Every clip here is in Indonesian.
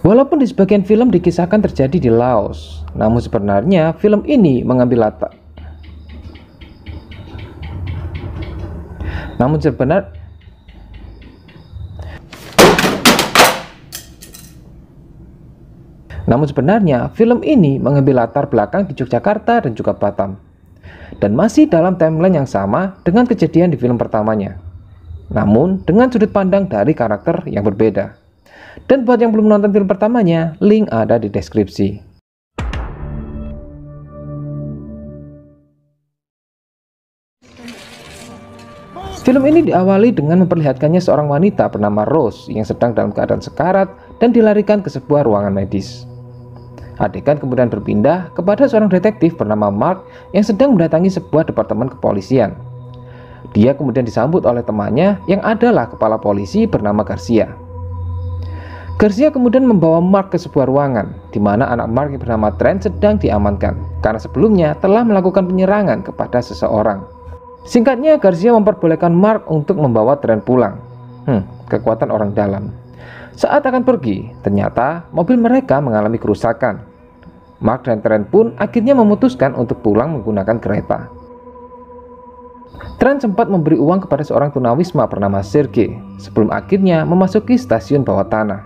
Walaupun di sebagian film dikisahkan terjadi di Laos, namun sebenarnya film ini mengambil latar Namun sebenarnya film ini mengambil latar belakang di Yogyakarta dan juga Batam, dan masih dalam timeline yang sama dengan kejadian di film pertamanya, namun dengan sudut pandang dari karakter yang berbeda. Dan buat yang belum nonton film pertamanya, link ada di deskripsi. Film ini diawali dengan memperlihatkannya seorang wanita bernama Rose yang sedang dalam keadaan sekarat dan dilarikan ke sebuah ruangan medis. Adegan kemudian berpindah kepada seorang detektif bernama Mark yang sedang mendatangi sebuah departemen kepolisian. Dia kemudian disambut oleh temannya yang adalah kepala polisi bernama Garcia. Garcia kemudian membawa Mark ke sebuah ruangan di mana anak Mark yang bernama Trent sedang diamankan karena sebelumnya telah melakukan penyerangan kepada seseorang. Singkatnya, Garcia memperbolehkan Mark untuk membawa Trent pulang. Kekuatan orang dalam. Saat akan pergi, ternyata mobil mereka mengalami kerusakan. Mark dan Trent pun akhirnya memutuskan untuk pulang menggunakan kereta. Trent sempat memberi uang kepada seorang tunawisma bernama Sergei sebelum akhirnya memasuki stasiun bawah tanah.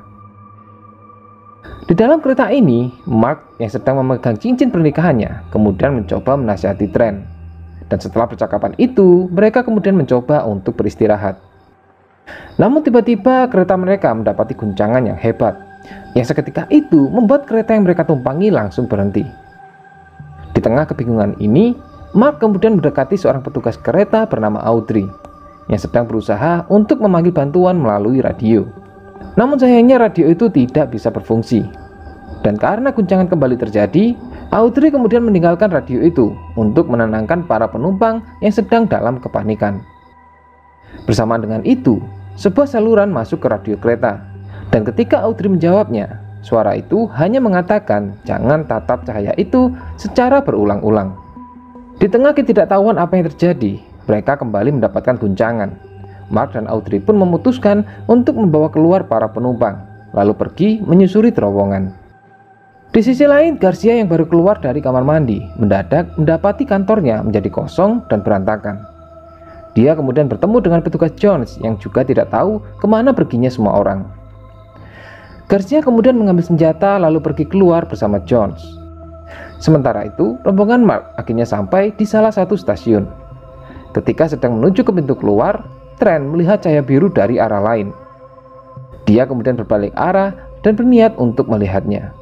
Di dalam kereta ini, Mark yang sedang memegang cincin pernikahannya kemudian mencoba menasihati Trent. Dan setelah percakapan itu, mereka kemudian mencoba untuk beristirahat. Namun tiba-tiba kereta mereka mendapati guncangan yang hebat, yang seketika itu membuat kereta yang mereka tumpangi langsung berhenti. Di tengah kebingungan ini, Mark kemudian mendekati seorang petugas kereta bernama Audrey, yang sedang berusaha untuk memanggil bantuan melalui radio. Namun sayangnya radio itu tidak bisa berfungsi. Dan karena guncangan kembali terjadi, Audrey kemudian meninggalkan radio itu untuk menenangkan para penumpang yang sedang dalam kepanikan. Bersamaan dengan itu, sebuah saluran masuk ke radio kereta. Dan ketika Audrey menjawabnya, suara itu hanya mengatakan jangan tatap cahaya itu secara berulang-ulang. Di tengah ketidaktahuan apa yang terjadi, mereka kembali mendapatkan guncangan. Mark dan Audrey pun memutuskan untuk membawa keluar para penumpang, lalu pergi menyusuri terowongan. Di sisi lain, Garcia yang baru keluar dari kamar mandi mendadak mendapati kantornya menjadi kosong dan berantakan. Dia kemudian bertemu dengan petugas Jones yang juga tidak tahu kemana perginya semua orang. Garcia kemudian mengambil senjata lalu pergi keluar bersama Jones. Sementara itu, rombongan Mark akhirnya sampai di salah satu stasiun. Ketika sedang menuju ke pintu keluar, Trent melihat cahaya biru dari arah lain. Dia kemudian berbalik arah dan berniat untuk melihatnya.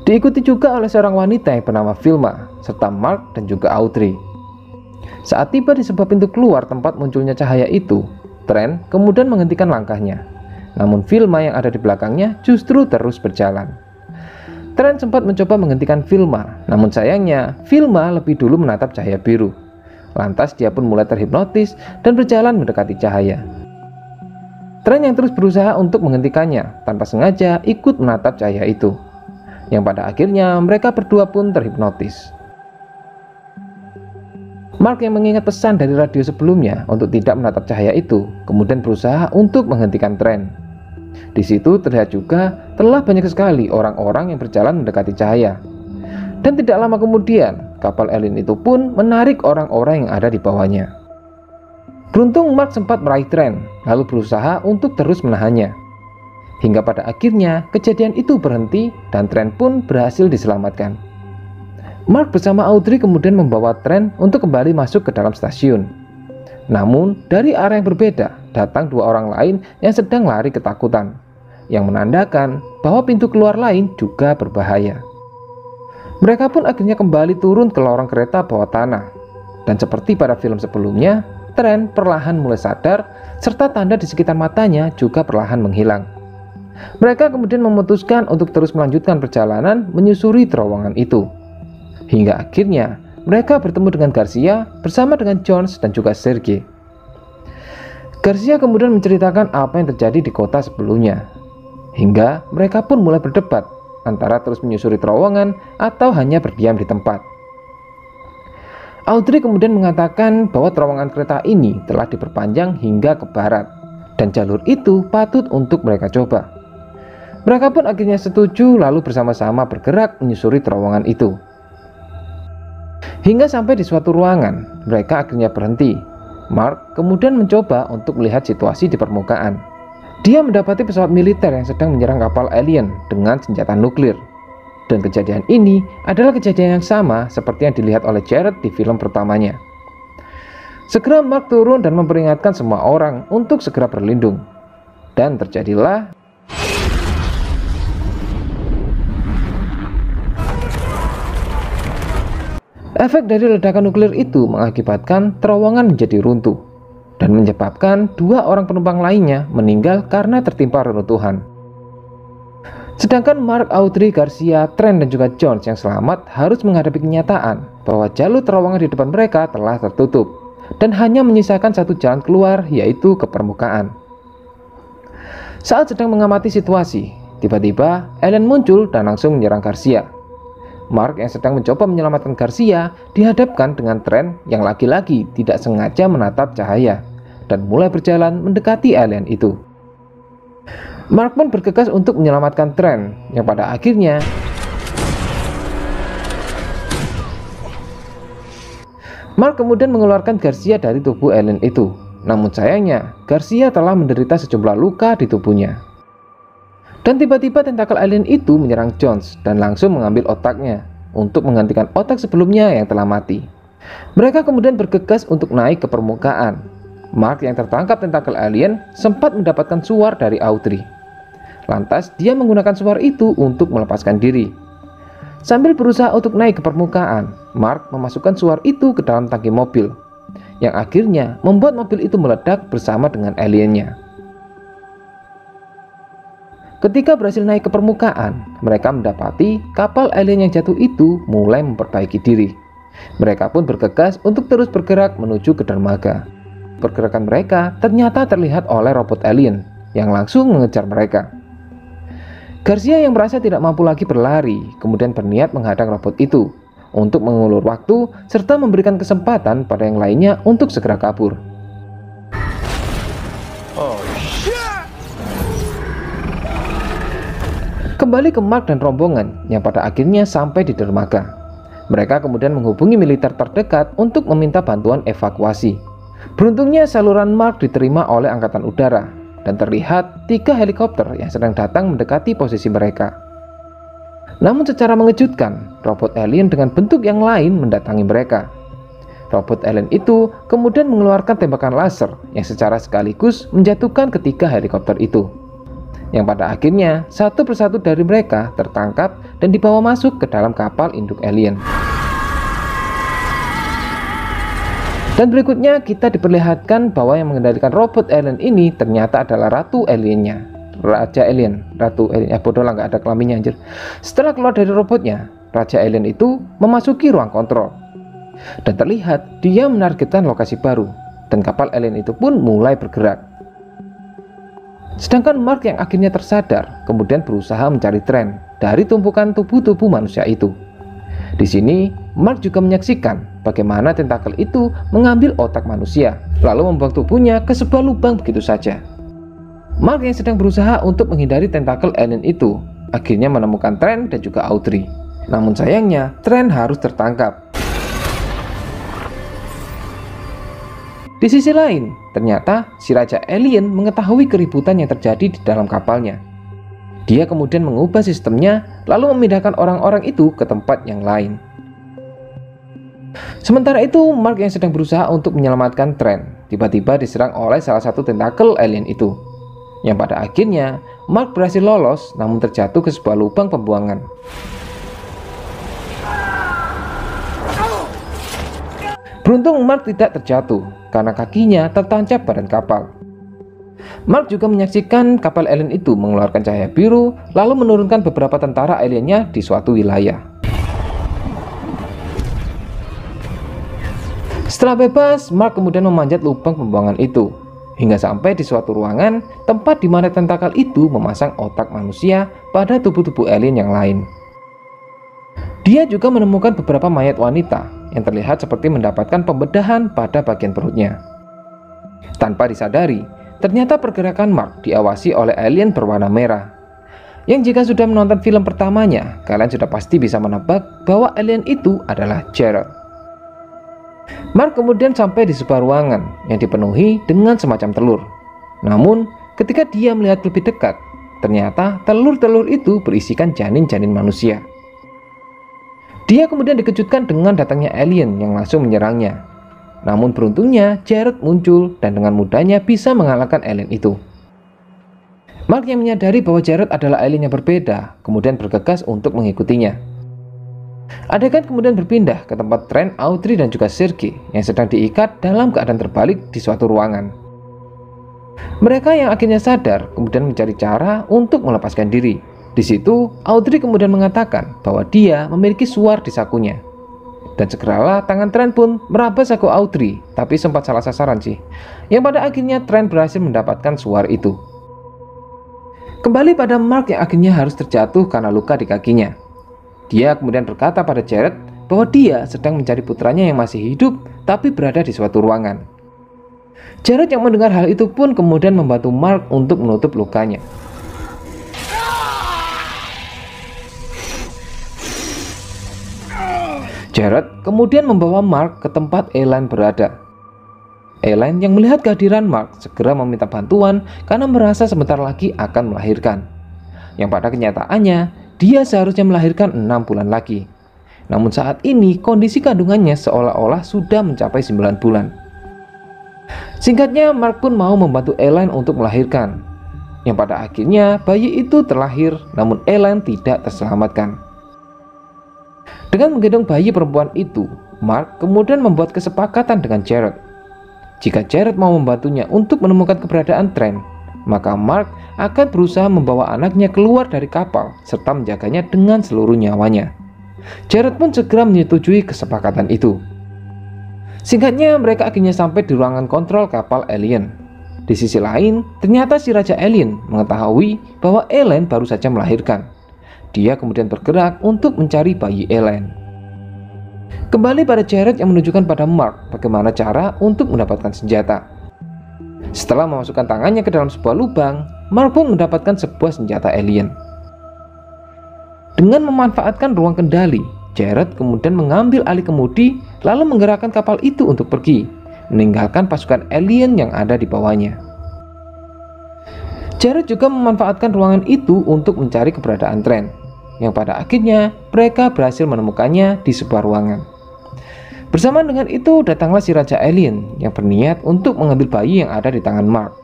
Diikuti juga oleh seorang wanita yang bernama Vilma, serta Mark dan juga Audrey. Saat tiba di sebuah pintu keluar tempat munculnya cahaya itu, Trent kemudian menghentikan langkahnya. Namun Vilma yang ada di belakangnya justru terus berjalan. Trent sempat mencoba menghentikan Vilma, namun sayangnya Vilma lebih dulu menatap cahaya biru. Lantas dia pun mulai terhipnotis dan berjalan mendekati cahaya. Trent yang terus berusaha untuk menghentikannya tanpa sengaja ikut menatap cahaya itu, yang pada akhirnya mereka berdua pun terhipnotis. Mark yang mengingat pesan dari radio sebelumnya untuk tidak menatap cahaya itu, kemudian berusaha untuk menghentikan Trent. Di situ terlihat juga telah banyak sekali orang-orang yang berjalan mendekati cahaya. Dan tidak lama kemudian, kapal alien itu pun menarik orang-orang yang ada di bawahnya. Beruntung Mark sempat meraih Trent, lalu berusaha untuk terus menahannya. Hingga pada akhirnya kejadian itu berhenti dan Trent pun berhasil diselamatkan. Mark bersama Audrey kemudian membawa Trent untuk kembali masuk ke dalam stasiun. Namun dari arah yang berbeda datang dua orang lain yang sedang lari ketakutan, yang menandakan bahwa pintu keluar lain juga berbahaya. Mereka pun akhirnya kembali turun ke lorong kereta bawah tanah. Dan seperti pada film sebelumnya, Trent perlahan mulai sadar serta tanda di sekitar matanya juga perlahan menghilang. Mereka kemudian memutuskan untuk terus melanjutkan perjalanan menyusuri terowongan itu. Hingga akhirnya mereka bertemu dengan Garcia bersama dengan Jones dan juga Sergei. Garcia kemudian menceritakan apa yang terjadi di kota sebelumnya. Hingga mereka pun mulai berdebat antara terus menyusuri terowongan atau hanya berdiam di tempat. Audrey kemudian mengatakan bahwa terowongan kereta ini telah diperpanjang hingga ke barat dan jalur itu patut untuk mereka coba. Mereka pun akhirnya setuju lalu bersama-sama bergerak menyusuri terowongan itu. Hingga sampai di suatu ruangan, mereka akhirnya berhenti. Mark kemudian mencoba untuk melihat situasi di permukaan. Dia mendapati pesawat militer yang sedang menyerang kapal alien dengan senjata nuklir. Dan kejadian ini adalah kejadian yang sama seperti yang dilihat oleh Jared di film pertamanya. Segera Mark turun dan memperingatkan semua orang untuk segera berlindung. Dan terjadilah efek dari ledakan nuklir itu mengakibatkan terowongan menjadi runtuh dan menyebabkan 2 orang penumpang lainnya meninggal karena tertimpa reruntuhan. Sedangkan Mark, Audrey, Garcia, Trent, dan juga Jones yang selamat harus menghadapi kenyataan bahwa jalur terowongan di depan mereka telah tertutup dan hanya menyisakan satu jalan keluar, yaitu ke permukaan. Saat sedang mengamati situasi, tiba-tiba alien muncul dan langsung menyerang Garcia. Mark yang sedang mencoba menyelamatkan Garcia dihadapkan dengan Trent yang lagi-lagi tidak sengaja menatap cahaya dan mulai berjalan mendekati alien itu. Mark pun bergegas untuk menyelamatkan Trent yang pada akhirnya Mark kemudian mengeluarkan Garcia dari tubuh alien itu. Namun sayangnya Garcia telah menderita sejumlah luka di tubuhnya. Dan tiba-tiba tentakel alien itu menyerang Jones dan langsung mengambil otaknya untuk menggantikan otak sebelumnya yang telah mati. Mereka kemudian bergegas untuk naik ke permukaan. Mark yang tertangkap tentakel alien sempat mendapatkan suar dari Audrey. Lantas dia menggunakan suar itu untuk melepaskan diri. Sambil berusaha untuk naik ke permukaan, Mark memasukkan suar itu ke dalam tangki mobil, yang akhirnya membuat mobil itu meledak bersama dengan aliennya. Ketika berhasil naik ke permukaan, mereka mendapati kapal alien yang jatuh itu mulai memperbaiki diri. Mereka pun bergegas untuk terus bergerak menuju ke dermaga. Pergerakan mereka ternyata terlihat oleh robot alien yang langsung mengejar mereka. Garcia yang merasa tidak mampu lagi berlari, kemudian berniat menghadang robot itu untuk mengulur waktu serta memberikan kesempatan pada yang lainnya untuk segera kabur. Kembali ke Mark dan rombongan yang pada akhirnya sampai di dermaga. Mereka kemudian menghubungi militer terdekat untuk meminta bantuan evakuasi. Beruntungnya saluran Mark diterima oleh Angkatan Udara dan terlihat 3 helikopter yang sedang datang mendekati posisi mereka. Namun secara mengejutkan, robot alien dengan bentuk yang lain mendatangi mereka. Robot alien itu kemudian mengeluarkan tembakan laser yang secara sekaligus menjatuhkan ketiga helikopter itu. Yang pada akhirnya satu persatu dari mereka tertangkap dan dibawa masuk ke dalam kapal induk alien. Dan berikutnya kita diperlihatkan bahwa yang mengendalikan robot alien ini ternyata adalah ratu aliennya, raja alien, ratu alien. Ya bodoh lah, nggak ada kelaminnya anjir. Setelah keluar dari robotnya, raja alien itu memasuki ruang kontrol dan terlihat dia menargetkan lokasi baru dan kapal alien itu pun mulai bergerak. Sedangkan Mark yang akhirnya tersadar kemudian berusaha mencari Trent dari tumpukan tubuh-tubuh manusia itu. Di sini Mark juga menyaksikan bagaimana tentakel itu mengambil otak manusia lalu membuang tubuhnya ke sebuah lubang begitu saja. Mark yang sedang berusaha untuk menghindari tentakel alien itu akhirnya menemukan Trent dan juga Audrey. Namun sayangnya Trent harus tertangkap. Di sisi lain, ternyata si raja alien mengetahui keributan yang terjadi di dalam kapalnya. Dia kemudian mengubah sistemnya lalu memindahkan orang-orang itu ke tempat yang lain. Sementara itu, Mark yang sedang berusaha untuk menyelamatkan Trent tiba-tiba diserang oleh salah satu tentakel alien itu. Yang pada akhirnya, Mark berhasil lolos namun terjatuh ke sebuah lubang pembuangan. Beruntung Mark tidak terjatuh karena kakinya tertancap badan kapal. Mark juga menyaksikan kapal alien itu mengeluarkan cahaya biru lalu menurunkan beberapa tentara aliennya di suatu wilayah. Setelah bebas, Mark kemudian memanjat lubang pembuangan itu hingga sampai di suatu ruangan tempat di mana tentakel itu memasang otak manusia pada tubuh-tubuh alien yang lain. Dia juga menemukan beberapa mayat wanita yang terlihat seperti mendapatkan pembedahan pada bagian perutnya. Tanpa disadari, ternyata pergerakan Mark diawasi oleh alien berwarna merah. Yang jika sudah menonton film pertamanya, kalian sudah pasti bisa menebak bahwa alien itu adalah Jared. Mark kemudian sampai di sebuah ruangan yang dipenuhi dengan semacam telur. Namun, ketika dia melihat lebih dekat, ternyata telur-telur itu berisikan janin-janin manusia. Dia kemudian dikejutkan dengan datangnya alien yang langsung menyerangnya. Namun beruntungnya Jared muncul dan dengan mudahnya bisa mengalahkan alien itu. Mark yang menyadari bahwa Jared adalah alien yang berbeda, kemudian bergegas untuk mengikutinya. Adegan kemudian berpindah ke tempat Trent, Audrey, dan juga Sergei yang sedang diikat dalam keadaan terbalik di suatu ruangan. Mereka yang akhirnya sadar kemudian mencari cara untuk melepaskan diri. Di situ, Audrey kemudian mengatakan bahwa dia memiliki suar di sakunya. Dan segeralah tangan Trent pun meraba saku Audrey, tapi sempat salah sasaran sih. Yang pada akhirnya Trent berhasil mendapatkan suar itu. Kembali pada Mark yang akhirnya harus terjatuh karena luka di kakinya. Dia kemudian berkata pada Jared bahwa dia sedang mencari putranya yang masih hidup tapi berada di suatu ruangan. Jared yang mendengar hal itu pun kemudian membantu Mark untuk menutup lukanya. Jared kemudian membawa Mark ke tempat Elaine berada. Elaine yang melihat kehadiran Mark segera meminta bantuan karena merasa sebentar lagi akan melahirkan. Yang pada kenyataannya, dia seharusnya melahirkan 6 bulan lagi. Namun saat ini kondisi kandungannya seolah-olah sudah mencapai 9 bulan. Singkatnya, Mark pun mau membantu Elaine untuk melahirkan. Yang pada akhirnya bayi itu terlahir, namun Elaine tidak terselamatkan. Dengan menggendong bayi perempuan itu, Mark kemudian membuat kesepakatan dengan Jared. Jika Jared mau membantunya untuk menemukan keberadaan Trent, maka Mark akan berusaha membawa anaknya keluar dari kapal serta menjaganya dengan seluruh nyawanya. Jared pun segera menyetujui kesepakatan itu. Singkatnya, mereka akhirnya sampai di ruangan kontrol kapal alien. Di sisi lain, ternyata si Raja Alien mengetahui bahwa Elaine baru saja melahirkan. Dia kemudian bergerak untuk mencari bayi Elaine. Kembali pada Jared yang menunjukkan pada Mark bagaimana cara untuk mendapatkan senjata. Setelah memasukkan tangannya ke dalam sebuah lubang, Mark pun mendapatkan sebuah senjata alien. Dengan memanfaatkan ruang kendali, Jared kemudian mengambil alih kemudi lalu menggerakkan kapal itu untuk pergi, meninggalkan pasukan alien yang ada di bawahnya. Jared juga memanfaatkan ruangan itu untuk mencari keberadaan Trent, yang pada akhirnya mereka berhasil menemukannya di sebuah ruangan. Bersamaan dengan itu datanglah si Raja Alien yang berniat untuk mengambil bayi yang ada di tangan Mark.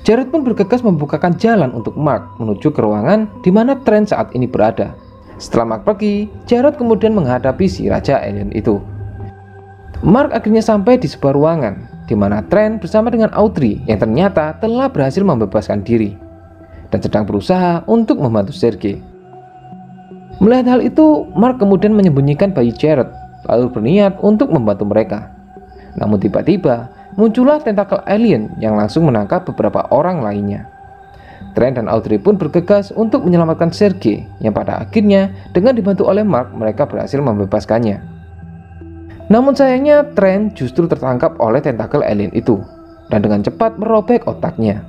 Jared pun bergegas membukakan jalan untuk Mark menuju ke ruangan di mana Trent saat ini berada. Setelah Mark pergi, Jared kemudian menghadapi si Raja Alien itu. Mark akhirnya sampai di sebuah ruangan di mana Trent bersama dengan Audrey yang ternyata telah berhasil membebaskan diri dan sedang berusaha untuk membantu Sergei. Melihat hal itu, Mark kemudian menyembunyikan bayi Jared lalu berniat untuk membantu mereka. Namun tiba-tiba muncullah tentakel alien yang langsung menangkap beberapa orang lainnya. Trent dan Audrey pun bergegas untuk menyelamatkan Sergei yang pada akhirnya dengan dibantu oleh Mark mereka berhasil membebaskannya. Namun sayangnya Trent justru tertangkap oleh tentakel alien itu dan dengan cepat merobek otaknya.